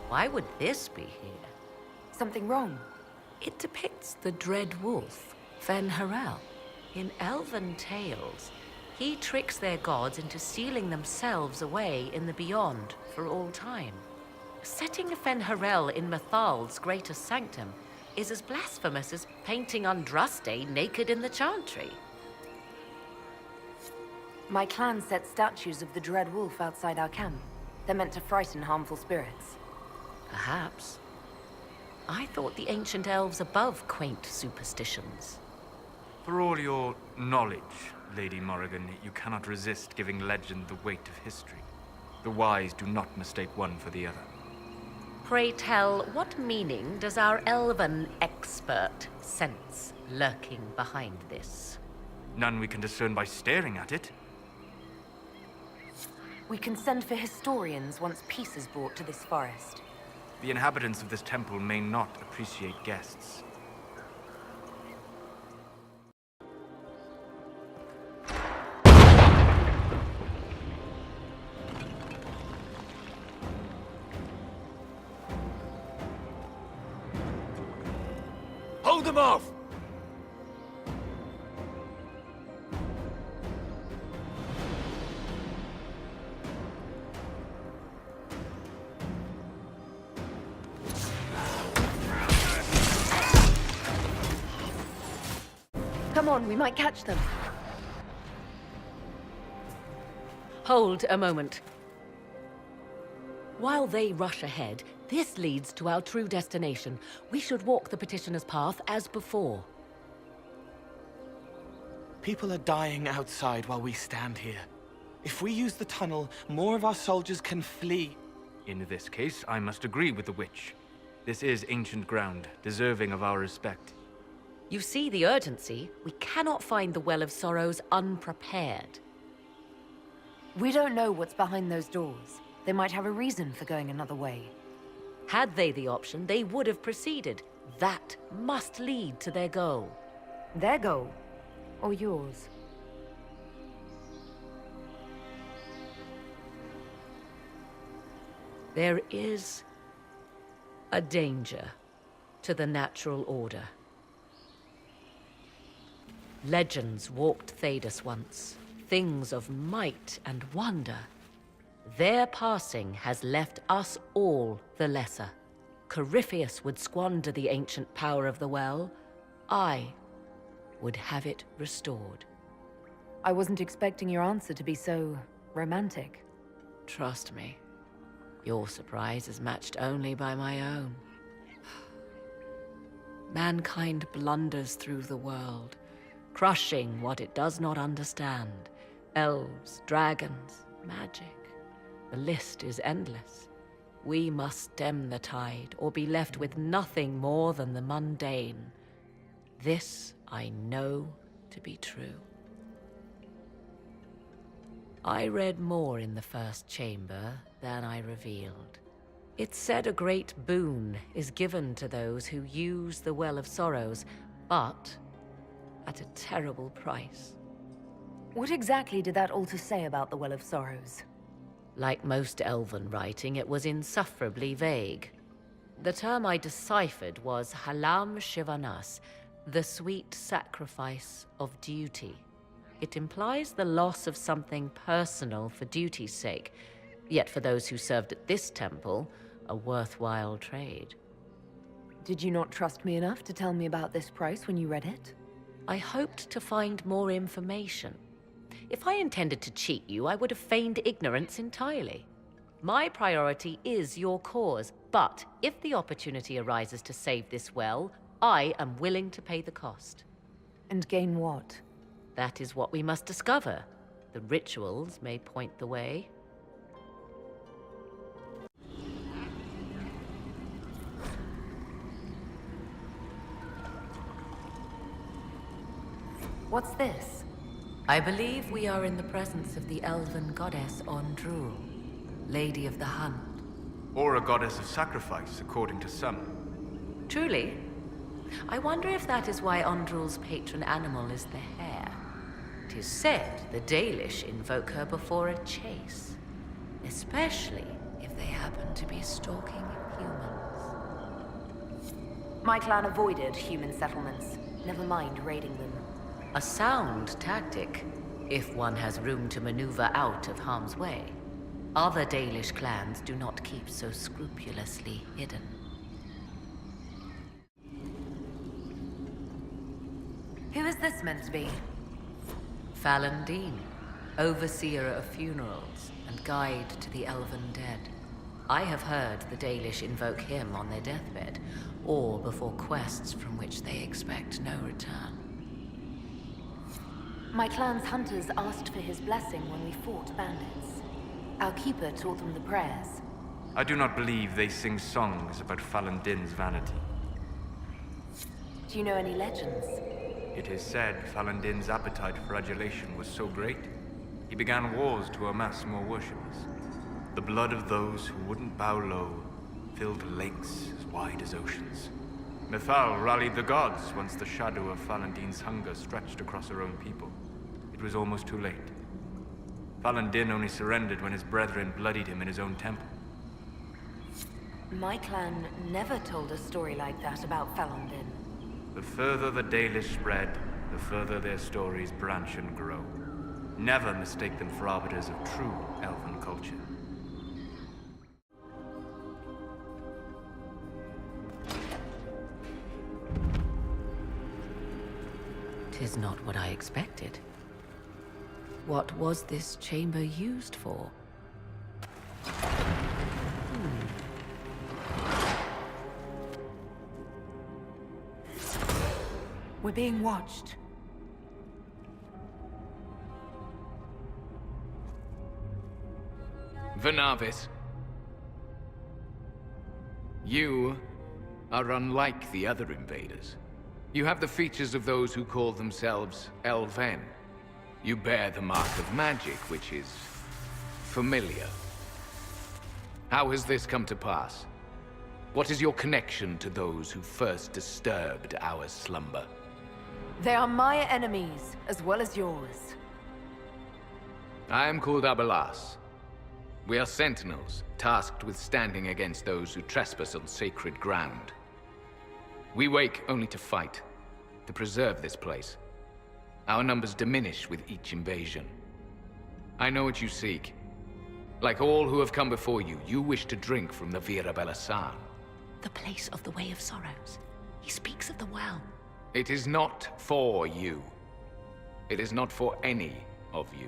Why would this be here? Something wrong? It depicts the dread wolf, Fen-Harel. In elven tales, he tricks their gods into sealing themselves away in the beyond for all time. Setting Fen-Harel in Mythal's greatest sanctum is as blasphemous as painting Andraste naked in the chantry. My clan set statues of the Dread Wolf outside our camp. They're meant to frighten harmful spirits. Perhaps. I thought the ancient elves above quaint superstitions. For all your knowledge, Lady Morrigan, you cannot resist giving legend the weight of history. The wise do not mistake one for the other. Pray tell, what meaning does our elven expert sense lurking behind this? None we can discern by staring at it. We can send for historians once peace is brought to this forest. The inhabitants of this temple may not appreciate guests. Hold them off! Come on, we might catch them. Hold a moment. While they rush ahead, this leads to our true destination. We should walk the petitioner's path as before. People are dying outside while we stand here. If we use the tunnel, more of our soldiers can flee. In this case, I must agree with the witch. This is ancient ground, deserving of our respect. You see the urgency? We cannot find the Well of Sorrows unprepared. We don't know what's behind those doors. They might have a reason for going another way. Had they the option, they would have proceeded. That must lead to their goal. Their goal? Or yours? There is a danger to the natural order. Legends walked Thedas once, things of might and wonder. Their passing has left us all the lesser. Corypheus would squander the ancient power of the well. I would have it restored. I wasn't expecting your answer to be so romantic. Trust me, your surprise is matched only by my own. Mankind blunders through the world, crushing what it does not understand. Elves, dragons, magic. The list is endless. We must stem the tide, or be left with nothing more than the mundane. This I know to be true. I read more in the first chamber than I revealed. It said a great boon is given to those who use the Well of Sorrows, but at a terrible price. What exactly did that altar say about the Well of Sorrows? Like most elven writing, it was insufferably vague. The term I deciphered was Halam Shivanas, the sweet sacrifice of duty. It implies the loss of something personal for duty's sake, yet for those who served at this temple, a worthwhile trade. Did you not trust me enough to tell me about this price when you read it? I hoped to find more information. If I intended to cheat you, I would have feigned ignorance entirely. My priority is your cause, but if the opportunity arises to save this well, I am willing to pay the cost. And gain what? That is what we must discover. The rituals may point the way. What's this? I believe we are in the presence of the elven goddess Ondrul, Lady of the Hunt. Or a goddess of sacrifice, according to some. Truly? I wonder if that is why Ondrul's patron animal is the hare. 'Tis said the Dalish invoke her before a chase, especially if they happen to be stalking humans. My clan avoided human settlements. Never mind raiding them. A sound tactic, if one has room to maneuver out of harm's way. Other Dalish clans do not keep so scrupulously hidden. Who is this meant to be? Fallandine, overseer of funerals and guide to the elven dead. I have heard the Dalish invoke him on their deathbed, or before quests from which they expect no return. My clan's hunters asked for his blessing when we fought bandits. Our keeper taught them the prayers. I do not believe they sing songs about Fallandin's vanity. Do you know any legends? It is said Fallandin's appetite for adulation was so great, he began wars to amass more worshippers. The blood of those who wouldn't bow low filled lakes as wide as oceans. Mythal rallied the gods once the shadow of Fallandin's hunger stretched across her own people. It was almost too late. Fallandin only surrendered when his brethren bloodied him in his own temple. My clan never told a story like that about Fallandin. The further the Dalish spread, the further their stories branch and grow. Never mistake them for arbiters of true elven culture. Tis not what I expected. What was this chamber used for? We're being watched. Vanavis. You are unlike the other invaders. You have the features of those who call themselves Elven. You bear the mark of magic, which is familiar. How has this come to pass? What is your connection to those who first disturbed our slumber? They are my enemies, as well as yours. I am called Abelas. We are sentinels, tasked with standing against those who trespass on sacred ground. We wake only to fight, to preserve this place. Our numbers diminish with each invasion. I know what you seek. Like all who have come before you, you wish to drink from the Vira Belasan. The place of the Way of Sorrows. He speaks of the well. It is not for you. It is not for any of you.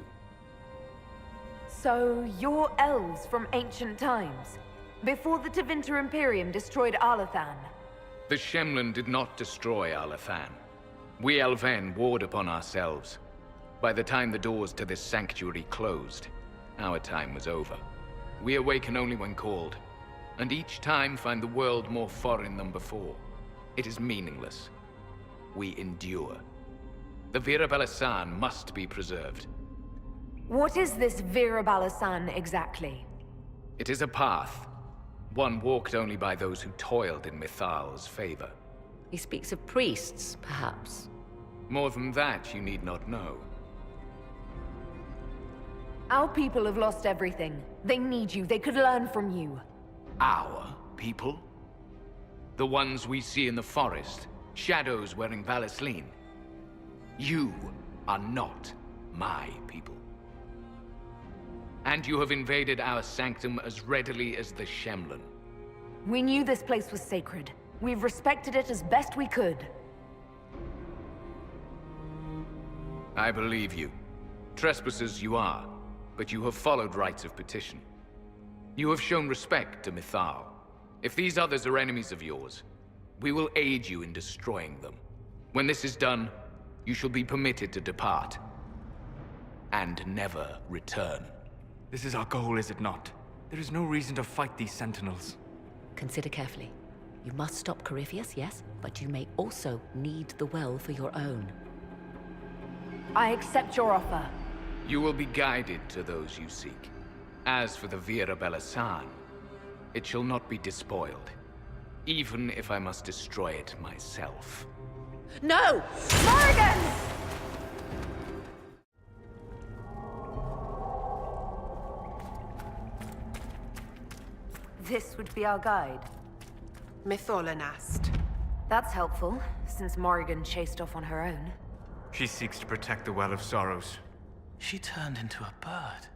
So, you're elves from ancient times, before the Tevinter Imperium destroyed Arlathan. The Shemlin did not destroy Arlathan. We Elven warred upon ourselves. By the time the doors to this sanctuary closed, our time was over. We awaken only when called, and each time find the world more foreign than before. It is meaningless. We endure. The Vira Belasan must be preserved. What is this Vira Balasan exactly? It is a path. One walked only by those who toiled in Mythal's favor. He speaks of priests, perhaps. More than that, you need not know. Our people have lost everything. They need you. They could learn from you. Our people? The ones we see in the forest, shadows wearing Valisleen. You are not my people. And you have invaded our sanctum as readily as the Shemlin. We knew this place was sacred. We've respected it as best we could. I believe you. Trespassers you are, but you have followed rites of petition. You have shown respect to Mythal. If these others are enemies of yours, we will aid you in destroying them. When this is done, you shall be permitted to depart. And never return. This is our goal, is it not? There is no reason to fight these sentinels. Consider carefully. You must stop Corypheus, yes, but you may also need the well for your own. I accept your offer. You will be guided to those you seek. As for the Vira Belasan, it shall not be despoiled, even if I must destroy it myself. No! Morrigan! This would be our guide. Mythal asked. That's helpful, since Morrigan chased off on her own. She seeks to protect the Well of Sorrows. She turned into a bird.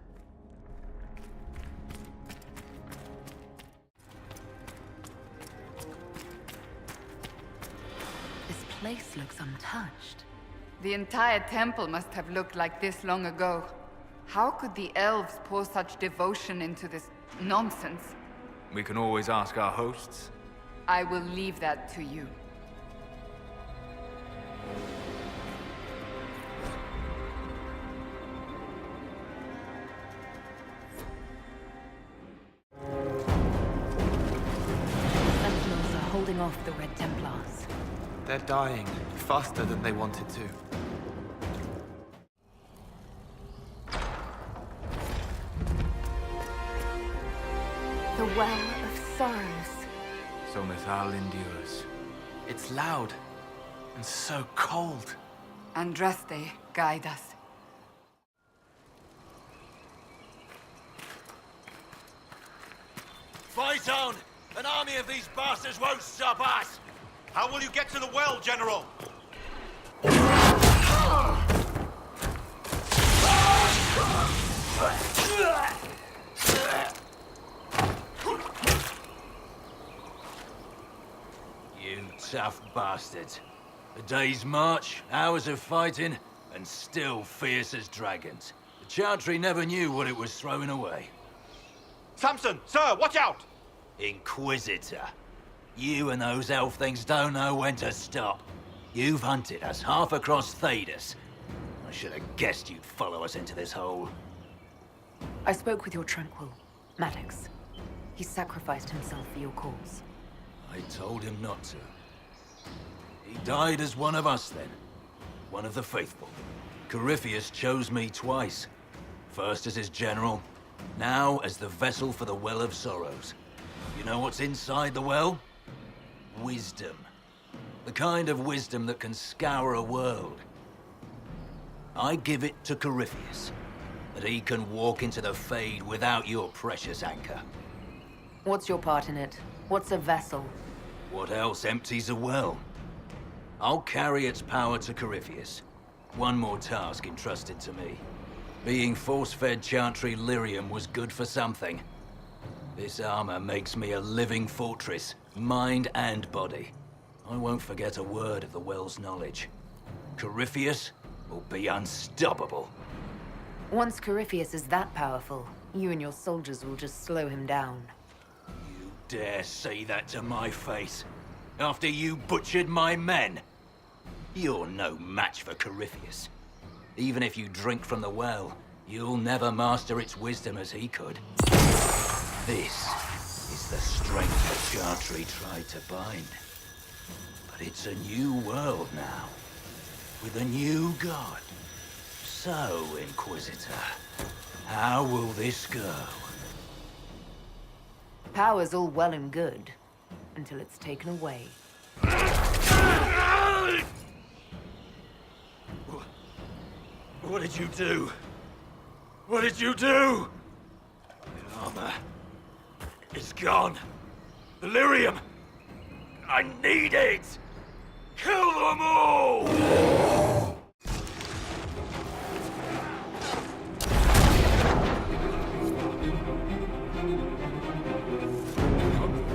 This place looks untouched. The entire temple must have looked like this long ago. How could the elves pour such devotion into this nonsense? We can always ask our hosts. I will leave that to you. Sentinels are holding off the Red Templars. They're dying faster than they wanted to. The Well of Sorrows. So Mythal endures. It's loud and so cold. Andraste, guide us. Fight on! An army of these bastards won't stop us! How will you get to the well, General? You tough bastards. A day's march, hours of fighting, and still fierce as dragons. The Chantry never knew what it was throwing away. Samson, sir, watch out! Inquisitor. You and those elf things don't know when to stop. You've hunted us half across Thedas. I should have guessed you'd follow us into this hole. I spoke with your Tranquil, Maddox. He sacrificed himself for your cause. I told him not to. He died as one of us then. One of the faithful. Corypheus chose me twice. First as his general, now as the vessel for the Well of Sorrows. You know what's inside the well? Wisdom. The kind of wisdom that can scour a world. I give it to Corypheus, that he can walk into the Fade without your precious anchor. What's your part in it? What's a vessel? What else empties a well? I'll carry its power to Corypheus. One more task entrusted to me. Being force-fed Chantry lyrium was good for something. This armor makes me a living fortress, mind and body. I won't forget a word of the well's knowledge. Corypheus will be unstoppable. Once Corypheus is that powerful, you and your soldiers will just slow him down. You dare say that to my face, after you butchered my men? You're no match for Corypheus. Even if you drink from the well, you'll never master its wisdom as he could. This is the strength the Chantry tried to bind. But it's a new world now, with a new god. So, Inquisitor, how will this go? Power's all well and good, until it's taken away. What did you do? What did you do? The armor. It's gone. The lyrium. I need it. Kill them all!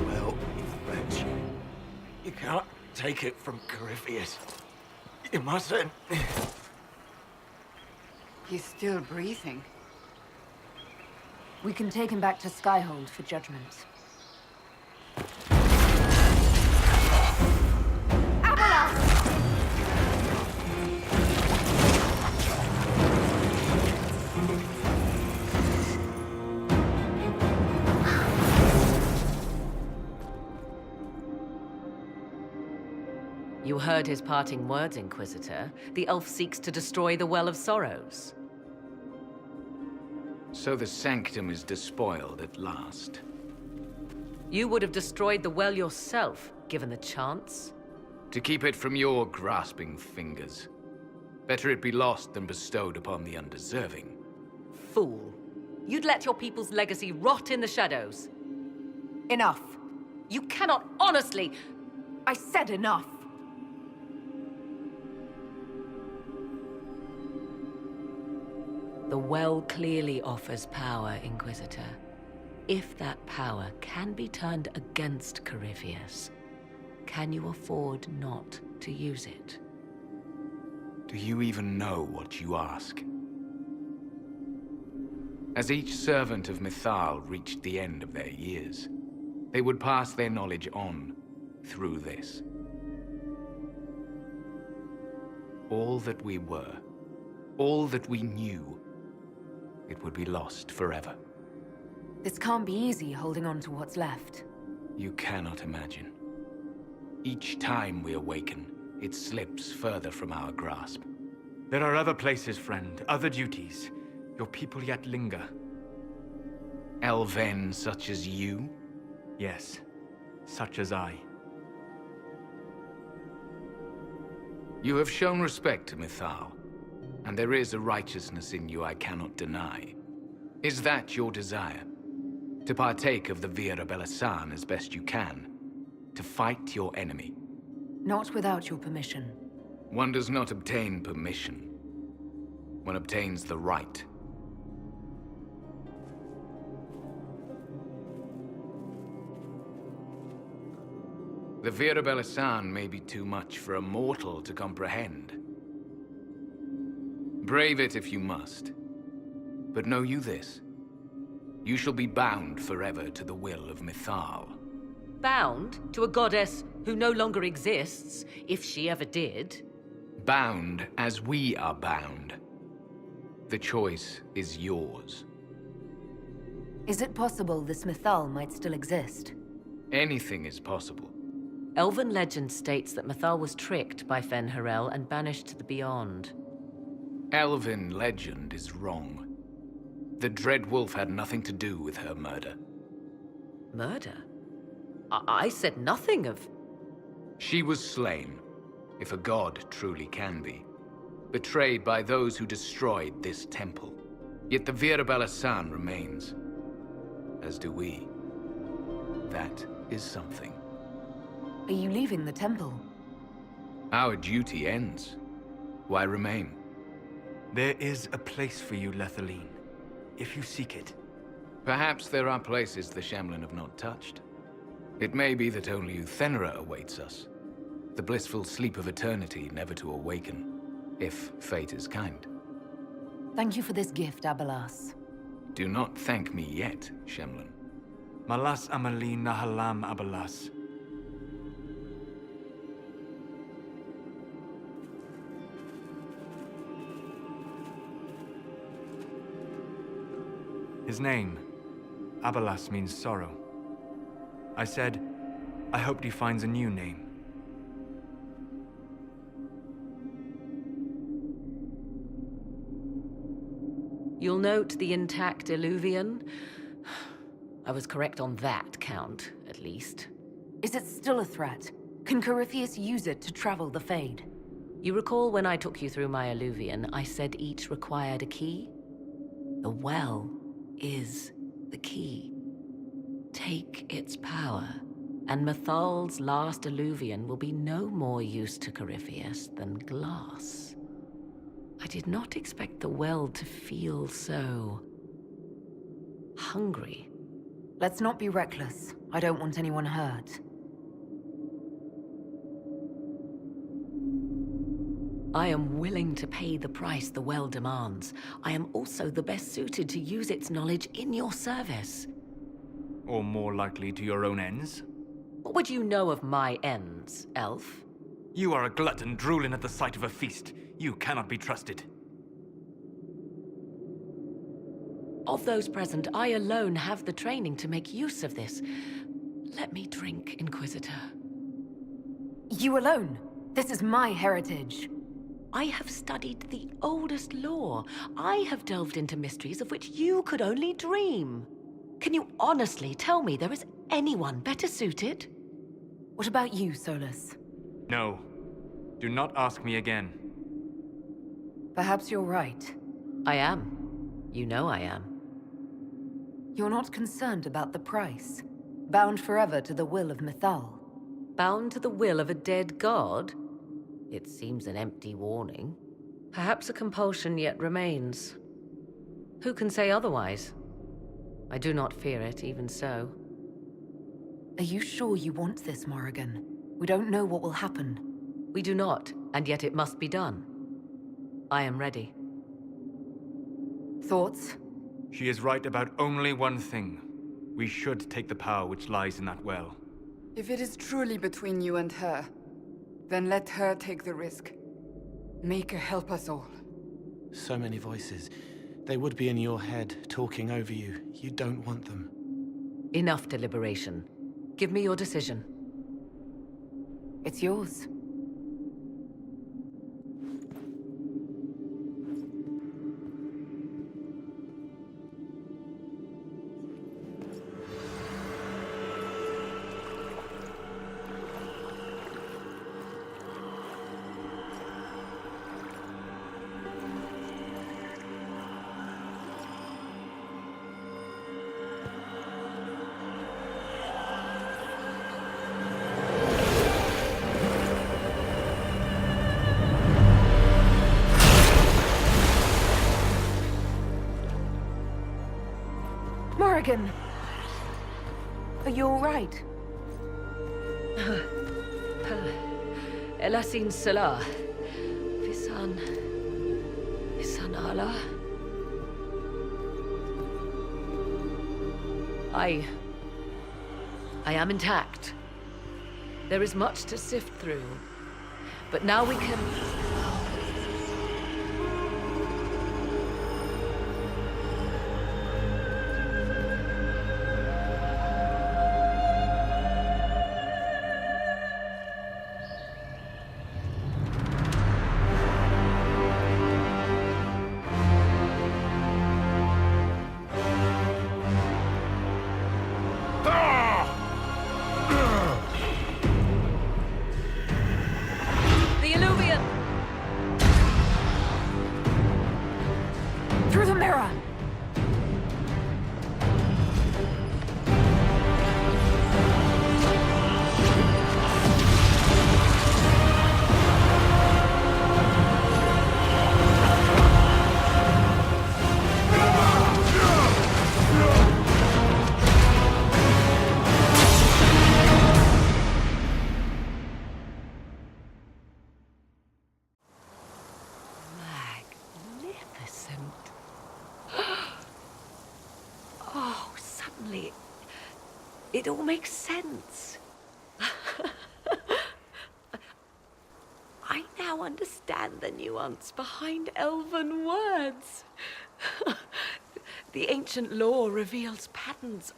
Well, French. You can't take it from Corypheus. You mustn't. He's still breathing. We can take him back to Skyhold for judgment. You heard his parting words, Inquisitor. The elf seeks to destroy the Well of Sorrows. So the sanctum is despoiled at last. You would have destroyed the well yourself, given the chance. To keep it from your grasping fingers. Better it be lost than bestowed upon the undeserving. Fool. You'd let your people's legacy rot in the shadows. Enough. You cannot honestly... I said enough. The well clearly offers power, Inquisitor. If that power can be turned against Corypheus, can you afford not to use it? Do you even know what you ask? As each servant of Mythal reached the end of their years, they would pass their knowledge on through this. All that we were, all that we knew, it would be lost forever. This can't be easy, holding on to what's left. You cannot imagine. Each time we awaken, it slips further from our grasp. There are other places, friend, other duties. Your people yet linger. Elven such as you? Yes, such as I. You have shown respect to Mythal, and there is a righteousness in you I cannot deny. Is that your desire? To partake of the Vira Belasan as best you can? To fight your enemy? Not without your permission. One does not obtain permission. One obtains the right. The Vira Belasan may be too much for a mortal to comprehend. Brave it if you must. But know you this. You shall be bound forever to the will of Mythal. Bound to a goddess who no longer exists, if she ever did. Bound as we are bound. The choice is yours. Is it possible this Mythal might still exist? Anything is possible. Elven legend states that Mythal was tricked by Fen-Harel and banished to the Beyond. Elven legend is wrong. The Dread Wolf had nothing to do with her murder. Murder? I said nothing of... She was slain, if a god truly can be. Betrayed by those who destroyed this temple. Yet the Vira Belasan remains. As do we. That is something. Are you leaving the temple? Our duty ends. Why remain? There is a place for you, lavellan, if you seek it. Perhaps there are places the Shamlan have not touched. It may be that only Uthenera awaits us. The blissful sleep of eternity never to awaken, if fate is kind. Thank you for this gift, Abelas. Do not thank me yet, Shamlan. Malas amalin nahalam abalas. His name, Abelas, means sorrow. I said, I hoped he finds a new name. You'll note the intact Illuvian. I was correct on that count, at least. Is it still a threat? Can Corypheus use it to travel the Fade? You recall when I took you through my Illuvian, I said each required a key? The well is the key. Take its power, and Mythal's last Illuvian will be no more use to Corypheus than glass. I did not expect the well to feel so... hungry. Let's not be reckless. I don't want anyone hurt. I am willing to pay the price the well demands. I am also the best suited to use its knowledge in your service. Or more likely to your own ends? What would you know of my ends, elf? You are a glutton drooling at the sight of a feast. You cannot be trusted. Of those present, I alone have the training to make use of this. Let me drink, Inquisitor. You alone? This is my heritage. I have studied the oldest lore. I have delved into mysteries of which you could only dream. Can you honestly tell me there is anyone better suited? What about you, Solus? No. Do not ask me again. Perhaps you're right. I am. You know I am. You're not concerned about the price. Bound forever to the will of Mythal. Bound to the will of a dead god? It seems an empty warning. Perhaps a compulsion yet remains. Who can say otherwise? I do not fear it, even so. Are you sure you want this, Morrigan? We don't know what will happen. We do not, and yet it must be done. I am ready. Thoughts? She is right about only one thing. We should take the power which lies in that well. If it is truly between you and her, then let her take the risk. Make her help us all. So many voices. They would be in your head, talking over you. You don't want them. Enough deliberation. Give me your decision. It's yours. Morrigan! Are you all right? Elasin Salah. Visanala. I am intact. There is much to sift through. But now we can... Through the mirror! Magnificent. Oh, suddenly, it all makes sense. I now understand the nuance behind elven words. The ancient lore reveals patterns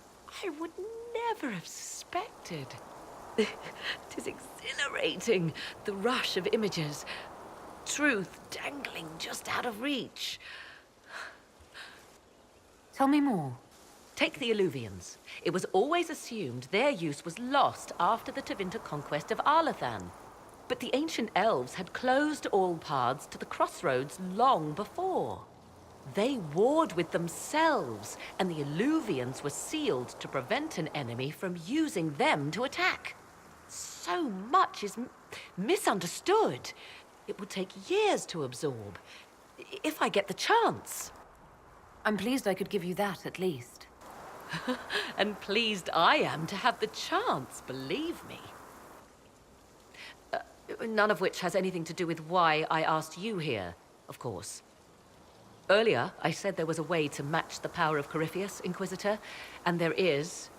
I would never have suspected. 'Tis exhilarating, the rush of images. Truth dangling just out of reach. Tell me more. Take the Alluvians. It was always assumed their use was lost after the Tevinter conquest of Arlathan. But the ancient elves had closed all paths to the crossroads long before. They warred with themselves, and the Alluvians were sealed to prevent an enemy from using them to attack. So much is misunderstood. It will take years to absorb, if I get the chance. I'm pleased I could give you that, at least. And pleased I am to have the chance, believe me. None of which has anything to do with why I asked you here, of course. Earlier, I said there was a way to match the power of Corypheus, Inquisitor, and there is.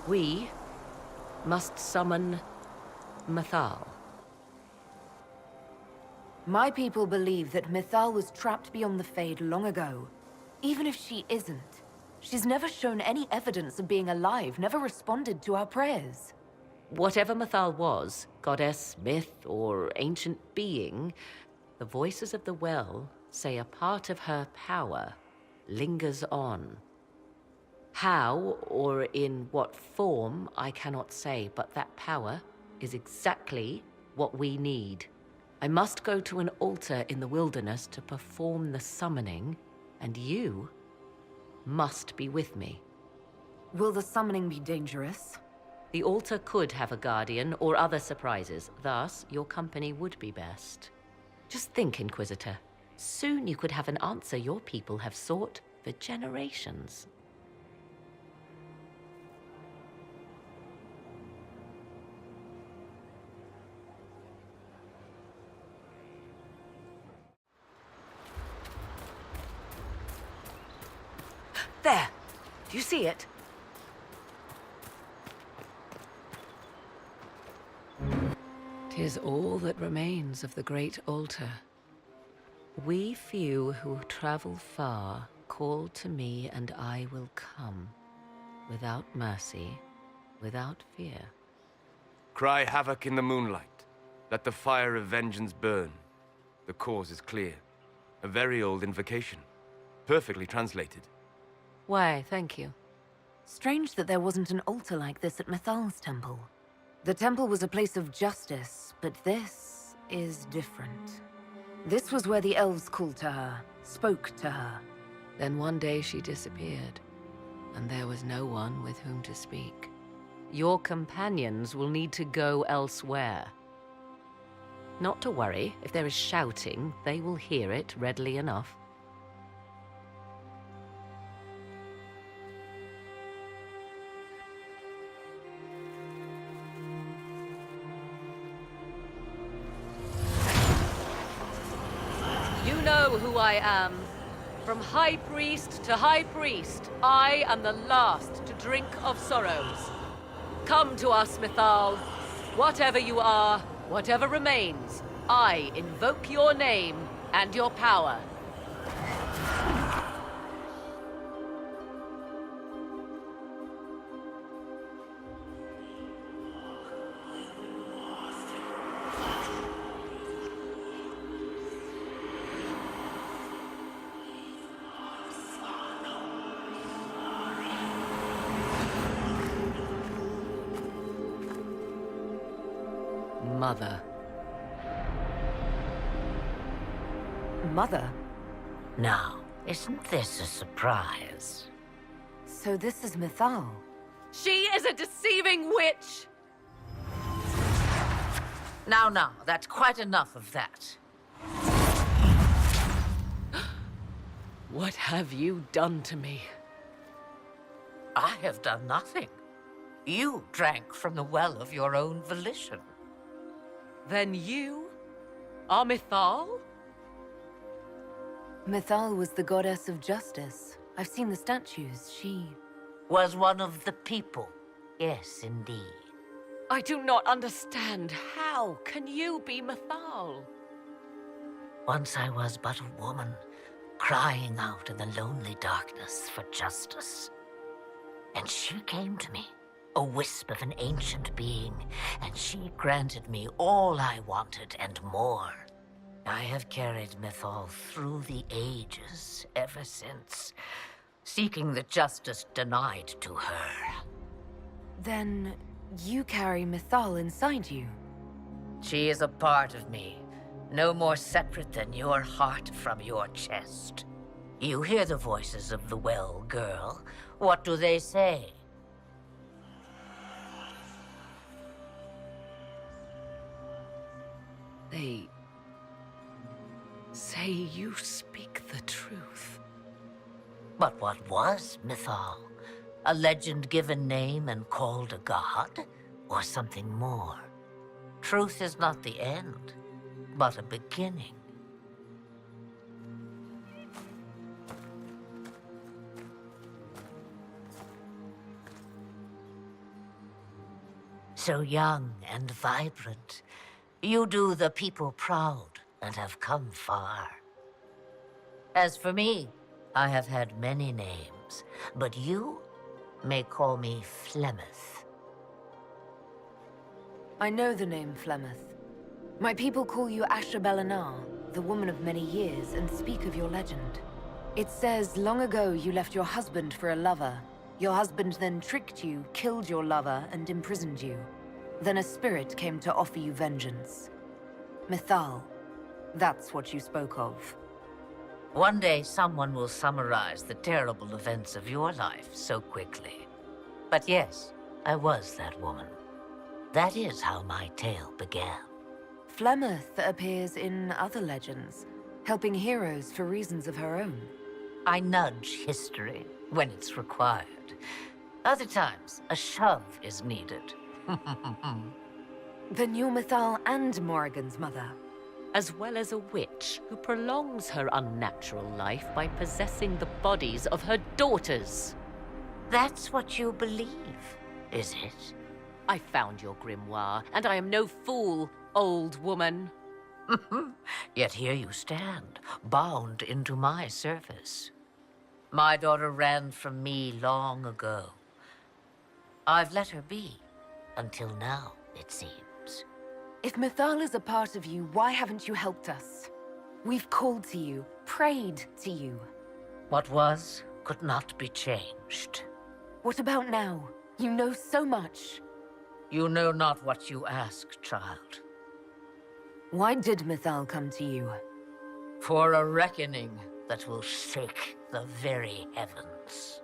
We must summon Mythal. My people believe that Mythal was trapped beyond the Fade long ago. Even if she isn't, she's never shown any evidence of being alive, never responded to our prayers. Whatever Mythal was, goddess, myth, or ancient being, the voices of the well say a part of her power lingers on. How, or in what form, I cannot say, but that power is exactly what we need. I must go to an altar in the wilderness to perform the summoning, and you must be with me. Will the summoning be dangerous? The altar could have a guardian or other surprises. Thus, your company would be best. Just think, Inquisitor. Soon you could have an answer your people have sought for generations. There! Do you see it? 'Tis all that remains of the great altar. We few who travel far call to me, and I will come. Without mercy, without fear. Cry havoc in the moonlight. Let the fire of vengeance burn. The cause is clear. A very old invocation. Perfectly translated. Why, thank you. Strange that there wasn't an altar like this at Mythal's temple. The temple was a place of justice, but this is different. This was where the elves called to her, spoke to her. Then one day she disappeared, and there was no one with whom to speak. Your companions will need to go elsewhere. Not to worry, if there is shouting, they will hear it readily enough. You know who I am. From High Priest to High Priest, I am the last to drink of sorrows. Come to us, Mythal. Whatever you are, whatever remains, I invoke your name and your power. Mother. Mother? Now, isn't this a surprise? So this is Mythal. She is a deceiving witch! Now, that's quite enough of that. What have you done to me? I have done nothing. You drank from the well of your own volition. Then you are Mythal? Mythal was the goddess of justice. I've seen the statues. She... Was one of the people. Yes, indeed. I do not understand. How can you be Mythal? Once I was but a woman, crying out in the lonely darkness for justice. And she came to me, a wisp of an ancient being, and she granted me all I wanted and more. I have carried Mythal through the ages ever since, seeking the justice denied to her. Then you carry Mythal inside you? She is a part of me, no more separate than your heart from your chest. You hear the voices of the well, girl. What do they say? They say you speak the truth. But what was Mythal? A legend given name and called a god? Or something more? Truth is not the end, but a beginning. So young and vibrant, you do the people proud and have come far. As for me, I have had many names, but you may call me Flemeth. I know the name Flemeth. My people call you Asher Belanar, the woman of many years, and speak of your legend. It says long ago you left your husband for a lover. Your husband then tricked you, killed your lover, and imprisoned you. Then a spirit came to offer you vengeance. Mythal, that's what you spoke of. One day someone will summarize the terrible events of your life so quickly. But yes, I was that woman. That is how my tale began. Flemeth appears in other legends, helping heroes for reasons of her own. I nudge history when it's required. Other times, a shove is needed. Then you're Mythal and Morrigan's mother. As well as a witch who prolongs her unnatural life by possessing the bodies of her daughters. That's what you believe, is it? I found your grimoire, and I am no fool, old woman. Yet here you stand, bound into my service. My daughter ran from me long ago. I've let her be, until now, it seems. If Mythal is a part of you, why haven't you helped us? We've called to you, prayed to you. What was could not be changed. What about now? You know so much. You know not what you ask, child. Why did Mythal come to you? For a reckoning that will shake the very heavens.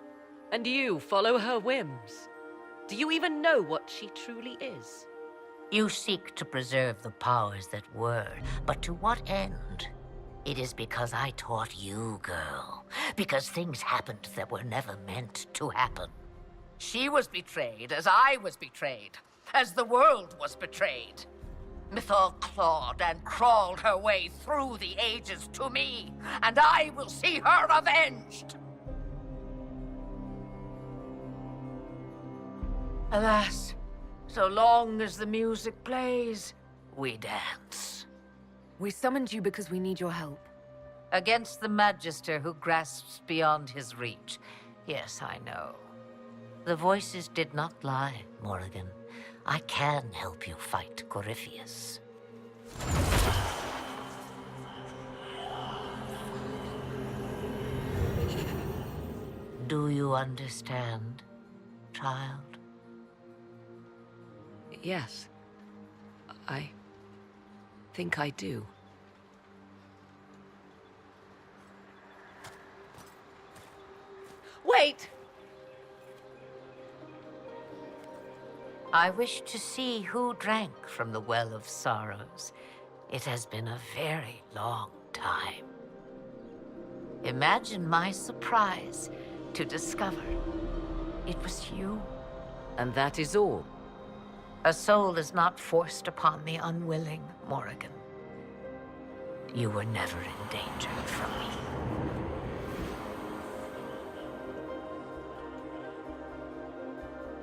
And you follow her whims. Do you even know what she truly is? You seek to preserve the powers that were, but to what end? It is because I taught you, girl. Because things happened that were never meant to happen. She was betrayed as I was betrayed, as the world was betrayed. Mythal clawed and crawled her way through the ages to me, and I will see her avenged! Alas, so long as the music plays, we dance. We summoned you because we need your help. Against the Magister who grasps beyond his reach. Yes, I know. The voices did not lie, Morrigan. I can help you fight Corypheus. Do you understand, child? Yes. I think I do. Wait! I wish to see who drank from the Well of Sorrows. It has been a very long time. Imagine my surprise to discover it was you. And that is all. A soul is not forced upon the unwilling, Morrigan. You were never endangered from me.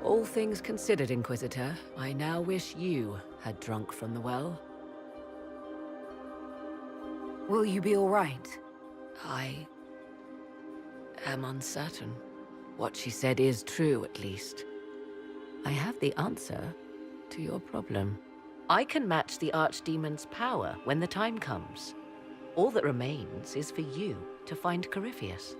All things considered, Inquisitor, I now wish you had drunk from the well. Will you be all right? I am uncertain. What she said is true, at least. I have the answer to your problem. I can match the Archdemon's power when the time comes. All that remains is for you to find Corypheus.